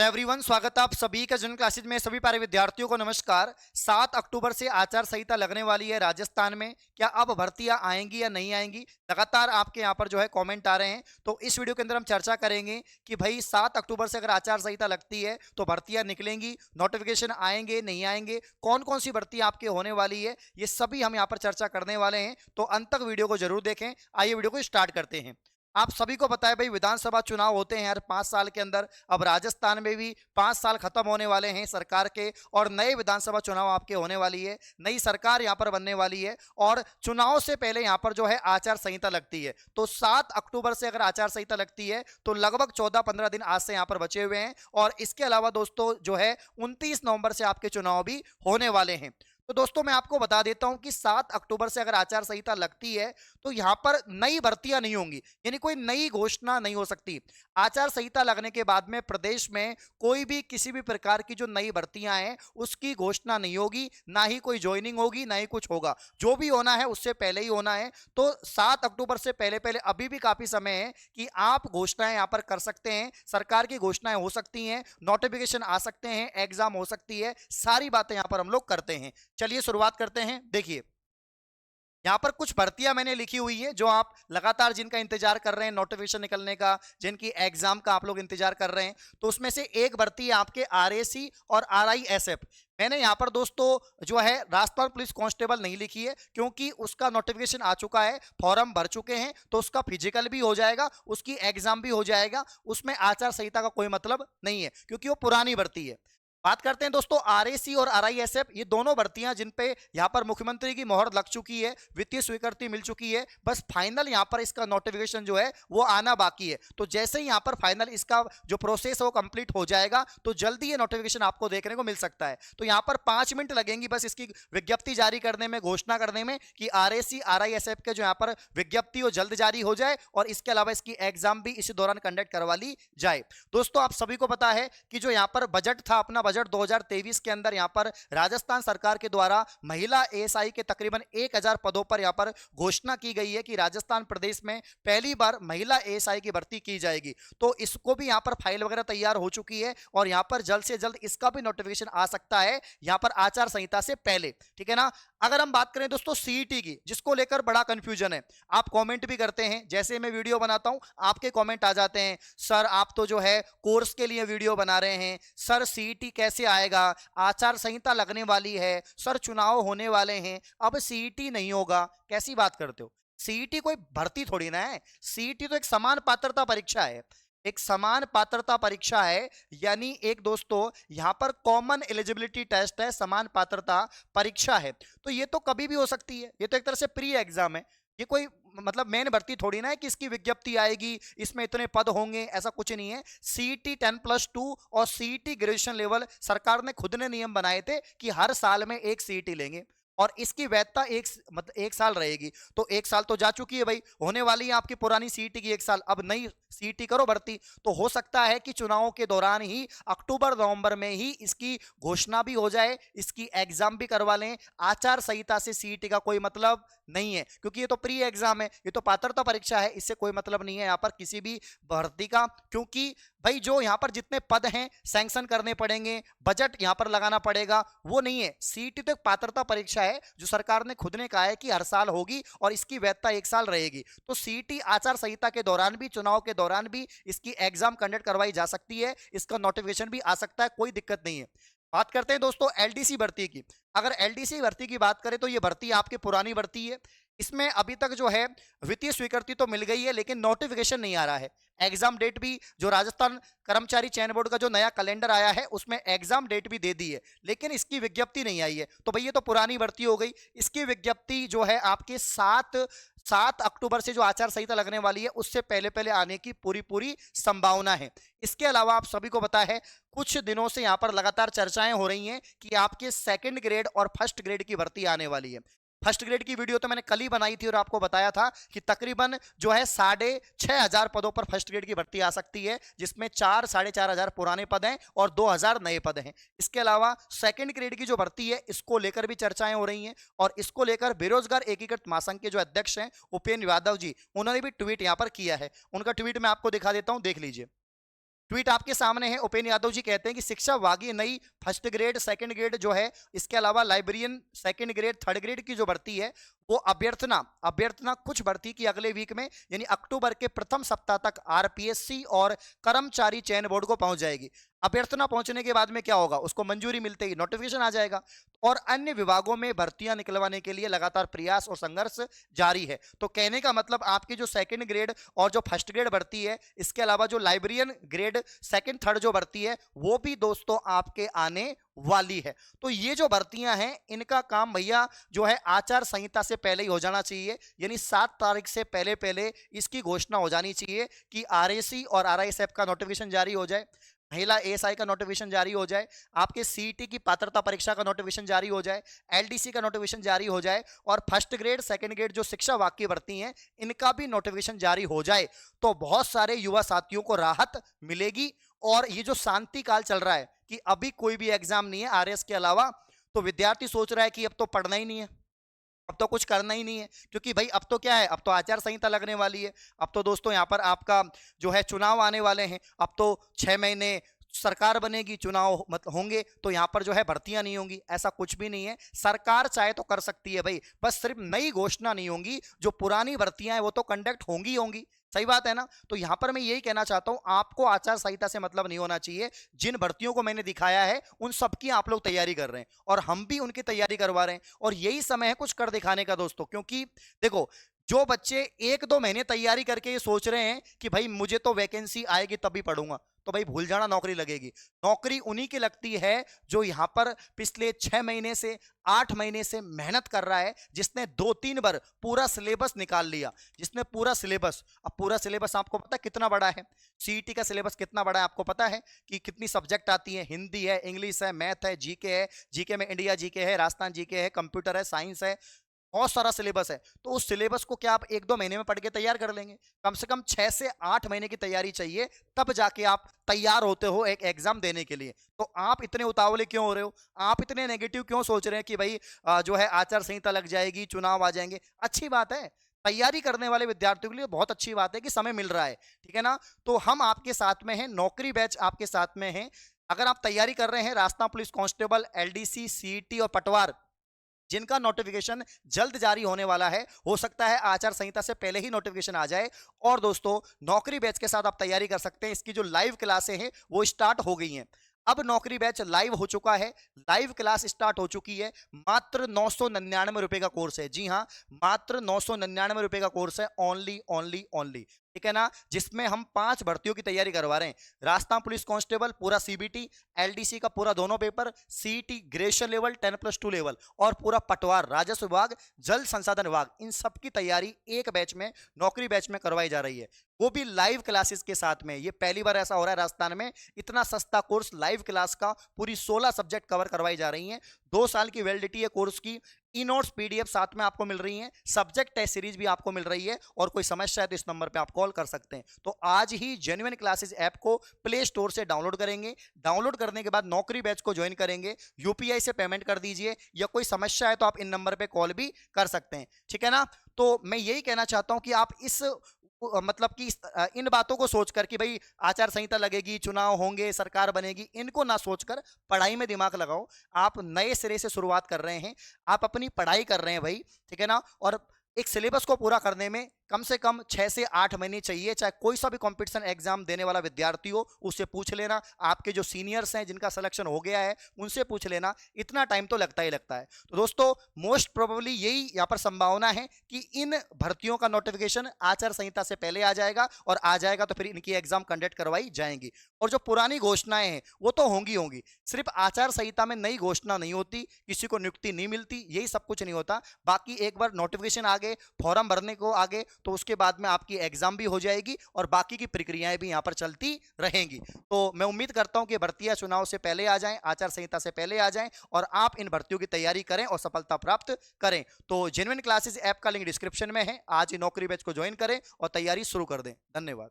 Hello everyone, स्वागत है आप सभी का जनरल क्लासेज में। सभी प्यारे विद्यार्थियों को नमस्कार। 7 अक्टूबर से आचार संहिता लगने वाली है राजस्थान में। क्या अब भर्तियां आएंगी या नहीं आएंगी? लगातार आपके यहाँ पर जो है कमेंट आ रहे हैं, तो इस वीडियो के अंदर हम चर्चा करेंगे कि भाई 7 अक्टूबर से अगर आचार संहिता लगती है तो भर्तियां निकलेंगी, नोटिफिकेशन आएंगे नहीं आएंगे, कौन कौन सी भर्ती आपके होने वाली है, ये सभी हम यहाँ पर चर्चा करने वाले हैं। तो अंत तक वीडियो को जरूर देखें। आइए वीडियो को स्टार्ट करते हैं। आप सभी को पता है भाई, विधानसभा चुनाव होते हैं हर 5 साल के अंदर। अब राजस्थान में भी 5 साल खत्म होने वाले हैं सरकार के, और नए विधानसभा चुनाव आपके होने वाली है, नई सरकार यहां पर बनने वाली है, और चुनाव से पहले यहां पर जो है आचार संहिता लगती है। तो 7 अक्टूबर से अगर आचार संहिता लगती है तो लगभग 14-15 दिन आज से यहां पर बचे हुए हैं। और इसके अलावा दोस्तों जो है 29 नवंबर से आपके चुनाव भी होने वाले हैं। तो दोस्तों मैं आपको बता देता हूं कि 7 अक्टूबर से अगर आचार संहिता लगती है तो यहां पर नई भर्तियां नहीं होंगी, यानी कोई नई घोषणा नहीं हो सकती। आचार संहिता लगने के बाद में प्रदेश में कोई भी किसी भी प्रकार की जो नई भर्तियां हैं उसकी घोषणा नहीं होगी, ना ही कोई ज्वाइनिंग होगी, ना ही कुछ होगा। जो भी होना है उससे पहले ही होना है। तो 7 अक्टूबर से पहले पहले अभी भी काफी समय है कि आप घोषणाएं यहां पर कर सकते हैं। सरकार की घोषणाएं हो सकती हैं, नोटिफिकेशन आ सकते हैं, एग्जाम हो सकती है, सारी बातें यहां पर हम लोग करते हैं। चलिए शुरुआत करते हैं। देखिए, यहां पर कुछ भर्तियां मैंने लिखी हुई है जो आप लगातार जिनका इंतजार कर रहे हैं, नोटिफिकेशन निकलने का, जिनकी एग्जाम का आप लोग इंतजार कर रहे हैं। तो उसमें से एक भर्ती है आपके आरएसी और आरआईएसएफ। मैंने यहां पर दोस्तों जो है राजस्थान पुलिस कांस्टेबल नहीं लिखी है, क्योंकि उसका नोटिफिकेशन आ चुका है, फॉर्म भर चुके हैं, तो उसका फिजिकल भी हो जाएगा, उसकी एग्जाम भी हो जाएगा। उसमें आचार संहिता का कोई मतलब नहीं है, क्योंकि वो पुरानी भर्ती है। बात करते हैं दोस्तों आरएसी और आरआईएसएफ, ये दोनों भर्तियां जिन पे यहां पर मुख्यमंत्री की मोहर लग चुकी है, वित्तीय स्वीकृति मिल चुकी है, बस फाइनल यहां पर इसका नोटिफिकेशन जो है वो आना बाकी है। तो जैसे ही यहां पर फाइनल इसका जो प्रोसेस है वो कंप्लीट हो जाएगा तो जल्दी ये नोटिफिकेशन आपको देखने को मिल सकता है। तो यहां पर 5 मिनट लगेंगी बस इसकी विज्ञप्ति जारी करने में, घोषणा करने में कि आरएसी आरआईएसएफ के जो यहां पर विज्ञप्ति वो जल्द जारी हो जाए, और इसके अलावा इसकी एग्जाम भी इसी दौरान कंडक्ट करवा ली जाए। दोस्तों आप सभी को पता है कि जो यहां पर बजट था, अपना बजट 2023 के अंदर यहां पर राजस्थान सरकार के द्वारा महिला एएसआई के तकरीबन 1000 पदों पर यहां पर घोषणा की गई है कि राजस्थान प्रदेश में पहली बार महिला एएसआई की भर्ती की जाएगी। तो इसको भी यहां पर फाइल वगैरह तैयार हो चुकी है, और यहां पर जल्द से जल्द इसका भी नोटिफिकेशन आ सकता है यहां पर आचार संहिता से पहले, ठीक है ना। अगर हम बात करें दोस्तों सीईटी की, जिसको लेकर बड़ा कंफ्यूजन है, आप कमेंट भी करते हैं, जैसे मैं वीडियो बनाता हूं आपके कमेंट आ जाते हैं, सर आप तो जो है कोर्स के लिए वीडियो बना रहे हैं, सर सीईटी कैसे आएगा, आचार संहिता लगने वाली है, सर चुनाव होने वाले हैं, अब सीईटी नहीं होगा, कैसी बात करते हो। सीईटी कोई भर्ती थोड़ी ना है, सीईटी तो एक समान पात्रता परीक्षा है, एक समान पात्रता परीक्षा है। यानी एक दोस्तों यहां पर कॉमन एलिजिबिलिटी टेस्ट है, समान पात्रता परीक्षा है। तो ये तो कभी भी हो सकती है, ये तो एक तरह से प्री एग्जाम है। ये कोई मतलब मेन भर्ती थोड़ी ना है कि इसकी विज्ञप्ति आएगी, इसमें इतने पद होंगे, ऐसा कुछ नहीं है। सीईटी 10+2 और सीईटी ग्रेजुएशन लेवल सरकार ने खुद ने नियम बनाए थे कि हर साल में एक सीईटी लेंगे, और इसकी वैधता मतलब 1 साल रहेगी। तो 1 साल तो जा चुकी है भाई, होने वाली है आपकी पुरानी सीईटी की 1 साल, अब नई सीईटी करो भर्ती। तो हो सकता है कि चुनावों के दौरान ही अक्टूबर नवंबर में ही इसकी घोषणा भी हो जाए, इसकी एग्जाम भी करवा लें। आचार संहिता से सीईटी का कोई मतलब नहीं है, क्योंकि ये तो प्री एग्जाम है, ये तो पात्रता परीक्षा है, इससे कोई मतलब नहीं है यहाँ पर किसी भी भर्ती का। क्योंकि भाई जो यहाँ पर जितने पद हैं सैंक्शन करने पड़ेंगे, बजट यहाँ पर लगाना पड़ेगा, वो नहीं है। सीईटी तो एक पात्रता परीक्षा है जो सरकार ने खुद ने कहा है कि हर साल होगी, और इसकी वैधता 1 साल रहेगी। तो सीईटी आचार संहिता के दौरान भी, चुनाव के दौरान भी इसकी एग्जाम कंडक्ट करवाई जा सकती है, इसका नोटिफिकेशन भी आ सकता है, कोई दिक्कत नहीं है। बात करते हैं दोस्तों एलडीसी भर्ती की। अगर एलडीसी भर्ती की बात करें तो ये भर्ती आपकी पुरानी भर्ती है। इसमें अभी तक जो है वित्तीय स्वीकृति तो मिल गई है, लेकिन नोटिफिकेशन नहीं आ रहा है। एग्जाम डेट भी जो राजस्थान कर्मचारी चयन बोर्ड का जो नया कैलेंडर आया है उसमें एग्जाम डेट भी दे दी है, लेकिन इसकी विज्ञप्ति नहीं आई है। तो भाई ये तो पुरानी भर्ती हो गई। इसकी विज्ञप्ति जो है आपके 7 अक्टूबर से जो आचार संहिता लगने वाली है उससे पहले पहले आने की पूरी पूरी संभावना है। इसके अलावा आप सभी को पता है कुछ दिनों से यहां पर लगातार चर्चाएं हो रही हैं कि आपके सेकंड ग्रेड और फर्स्ट ग्रेड की भर्ती आने वाली है। फर्स्ट ग्रेड की वीडियो तो मैंने कल ही बनाई थी और आपको बताया था कि तकरीबन जो है 6500 पदों पर फर्स्ट ग्रेड की भर्ती आ सकती है, जिसमें 4-4.5 पुराने पद हैं और 2000 नए पद हैं। इसके अलावा सेकंड ग्रेड की जो भर्ती है इसको लेकर भी चर्चाएं हो रही हैं, और इसको लेकर बेरोजगार एकीकृत महासंघ के जो अध्यक्ष हैं उपेंद्र यादव जी, उन्होंने भी ट्वीट यहां पर किया है। उनका ट्वीट मैं आपको दिखा देता हूं, देख लीजिए। ट्वीट आपके सामने है। उपेंद्र यादव जी कहते हैं कि शिक्षा वागी नई फर्स्ट ग्रेड सेकंड ग्रेड जो है, इसके अलावा librarian second grade third grade की जो भर्ती है वो अभ्यर्थना अभ्यर्थना कुछ भर्ती की अगले वीक में यानी अक्टूबर के प्रथम सप्ताह तक आरपीएससी और कर्मचारी चयन बोर्ड को पहुंच जाएगी। अभ्यर्थना पहुंचने के बाद में क्या होगा, उसको मंजूरी मिलते ही नोटिफिकेशन आ जाएगा और अन्य विभागों में भर्तियां निकलवाने के लिए लगातार प्रयास और संघर्ष जारी है। तो कहने का मतलब आपकी जो सेकंड ग्रेड और जो फर्स्ट ग्रेड भर्ती है, इसके अलावा जो लाइब्रेरियन ग्रेड सेकंड थर्ड जो भर्ती है वो भी दोस्तों आपके आने वाली है। तो ये जो भर्तियां हैं इनका काम भैया जो है आचार संहिता से पहले ही हो जाना चाहिए, यानी 7 तारीख से पहले पहले इसकी घोषणा हो जानी चाहिए कि आरएसी और आरआईएसएफ का नोटिफिकेशन जारी हो जाए, महिला एएसआई का नोटिफिकेशन जारी हो जाए, आपके सीईटी की पात्रता परीक्षा का नोटिफिकेशन जारी हो जाए, एलडीसी का नोटिफिकेशन जारी हो जाए और फर्स्ट ग्रेड सेकंड ग्रेड जो शिक्षा विभाग की भर्ती हैं इनका भी नोटिफिकेशन जारी हो जाए तो बहुत सारे युवा साथियों को राहत मिलेगी। और ये जो शांति काल चल रहा है कि अभी कोई भी एग्जाम नहीं है आरएस के अलावा, तो विद्यार्थी सोच रहा है कि अब तो पढ़ना ही नहीं है, अब तो कुछ करना ही नहीं है, क्योंकि भाई अब तो क्या है, अब तो आचार संहिता लगने वाली है। अब तो दोस्तों यहाँ पर आपका जो है चुनाव आने वाले हैं, अब तो 6 महीने सरकार बनेगी, चुनाव मतलब होंगे, तो यहाँ पर जो है भर्तियां नहीं होंगी, ऐसा कुछ भी नहीं है। सरकार चाहे तो कर सकती है भाई, बस सिर्फ नई घोषणा नहीं होंगी, जो पुरानी भर्तियां हैं वो तो कंडक्ट होंगी होंगी। सही बात है ना। तो यहां पर मैं यही कहना चाहता हूं, आपको आचार संहिता से मतलब नहीं होना चाहिए। जिन भर्तियों को मैंने दिखाया है उन सबकी आप लोग तैयारी कर रहे हैं और हम भी उनकी तैयारी करवा रहे हैं और यही समय है कुछ कर दिखाने का दोस्तों। क्योंकि देखो, जो बच्चे 1-2 महीने तैयारी करके ये सोच रहे हैं कि भाई मुझे तो वैकेंसी आएगी तभी पढ़ूंगा, तो भाई भूल जाना, नौकरी लगेगी। नौकरी उन्हीं की लगती है जो यहां पर पिछले 6 महीने से 8 महीने से मेहनत कर रहा है, जिसने 2-3 बार पूरा सिलेबस निकाल लिया, जिसने पूरा सिलेबस, अब पूरा सिलेबस आपको पता है कितना बड़ा है, सीईटी का सिलेबस कितना बड़ा है आपको पता है कि कितनी सब्जेक्ट आती है, हिंदी है, इंग्लिश है, मैथ है, जीके है, जीके में इंडिया जीके है, राजस्थान जीके है, कंप्यूटर है, साइंस है, बहुत सारा सिलेबस है। तो उस सिलेबस को क्या आप 1-2 महीने में पढ़ के तैयार कर लेंगे? कम से कम 6 से 8 महीने की तैयारी चाहिए, तब जाके आप तैयार होते हो एक एग्जाम देने के लिए। तो आप इतने उतावले क्यों हो रहे हो, आप इतने नेगेटिव क्यों सोच रहे हैं कि भाई जो है आचार संहिता लग जाएगी, चुनाव आ जाएंगे? अच्छी बात है, तैयारी करने वाले विद्यार्थियों के लिए बहुत अच्छी बात है कि समय मिल रहा है, ठीक है ना। तो हम आपके साथ में हैं, नौकरी बैच आपके साथ में है। अगर आप तैयारी कर रहे हैं Rajasthan police constable, LDC, CET और पटवार, जिनका नोटिफिकेशन जल्द जारी होने वाला है, हो सकता है आचार संहिता से पहले ही नोटिफिकेशन आ जाए। और दोस्तों, नौकरी बैच के साथ आप तैयारी कर सकते हैं। इसकी जो लाइव क्लासें हैं वो स्टार्ट हो गई हैं। अब नौकरी बैच लाइव हो चुका है, लाइव क्लास स्टार्ट हो चुकी है। मात्र 999 रुपए का कोर्स है। जी हाँ, मात्र 999 रुपए का कोर्स है। ओनली ओनली ओनली, ठीक है ना। जिसमें हम 5 भर्तियों की तैयारी करवा रहे हैं। राजस्थान पुलिस कांस्टेबल पूरा सीबीटी, एलडीसी का पूरा दोनों paper, CET graduation level 10+2 level और पूरा पटवार, राजस्व विभाग, जल संसाधन विभाग, इन सब की तैयारी एक बैच में, नौकरी बैच में करवाई जा रही है, वो भी लाइव क्लासेस के साथ में। ये पहली बार ऐसा हो रहा है राजस्थान में, इतना सस्ता कोर्स लाइव क्लास का, पूरी 16 सब्जेक्ट कवर करवाई जा रही हैं। 2 साल की वैलिडिटी है कोर्स की, ई नोट्स पीडीएफ साथ में आपको मिल रही है, सब्जेक्ट टेस्ट सीरीज भी आपको मिल रही है। और कोई समस्या है तो इस नंबर पे आप कॉल कर सकते हैं। तो आज ही जेन्युइन क्लासेस ऐप को प्ले स्टोर से डाउनलोड करेंगे, डाउनलोड करने के बाद नौकरी बैच को ज्वाइन करेंगे, यूपीआई से पेमेंट कर दीजिए, या कोई समस्या है तो आप इन नंबर पे कॉल भी कर सकते हैं, ठीक है ना। तो मैं यही कहना चाहता हूं कि आप इस मतलब कि इन बातों को सोचकर कि भाई आचार संहिता लगेगी, चुनाव होंगे, सरकार बनेगी, इनको ना सोचकर पढ़ाई में दिमाग लगाओ। आप नए सिरे से शुरुआत कर रहे हैं, आप अपनी पढ़ाई कर रहे हैं भाई, ठीक है ना। और एक सिलेबस को पूरा करने में कम से कम 6 से 8 महीने चाहिए। चाहे कोई सा भी कंपटीशन एग्जाम देने वाला विद्यार्थी हो, उससे पूछ लेना, आपके जो सीनियर्स हैं जिनका सिलेक्शन हो गया है उनसे पूछ लेना, इतना टाइम तो लगता ही लगता है। तो दोस्तों, मोस्ट प्रोबेबली यही यहाँ पर संभावना है कि इन भर्तियों का नोटिफिकेशन आचार संहिता से पहले आ जाएगा, और आ जाएगा तो फिर इनकी एग्जाम कंडक्ट करवाई जाएंगी। और जो पुरानी घोषणाएं हैं वो तो होंगी होंगी, सिर्फ आचार संहिता में नई घोषणा नहीं होती, किसी को नियुक्ति नहीं मिलती, यही सब कुछ नहीं होता। बाकी एक बार नोटिफिकेशन आ गए, फॉर्म भरने को आ गए, तो उसके बाद में आपकी एग्जाम भी हो जाएगी और बाकी की प्रक्रियाएं भी यहां पर चलती रहेंगी। तो मैं उम्मीद करता हूं कि भर्तियां चुनाव से पहले आ जाएं, आचार संहिता से पहले आ जाएं, और आप इन भर्तियों की तैयारी करें और सफलता प्राप्त करें। तो जेन्युइन क्लासेस ऐप का लिंक डिस्क्रिप्शन में है, आज ही नौकरी बैच को ज्वाइन करें और तैयारी शुरू कर दें। धन्यवाद।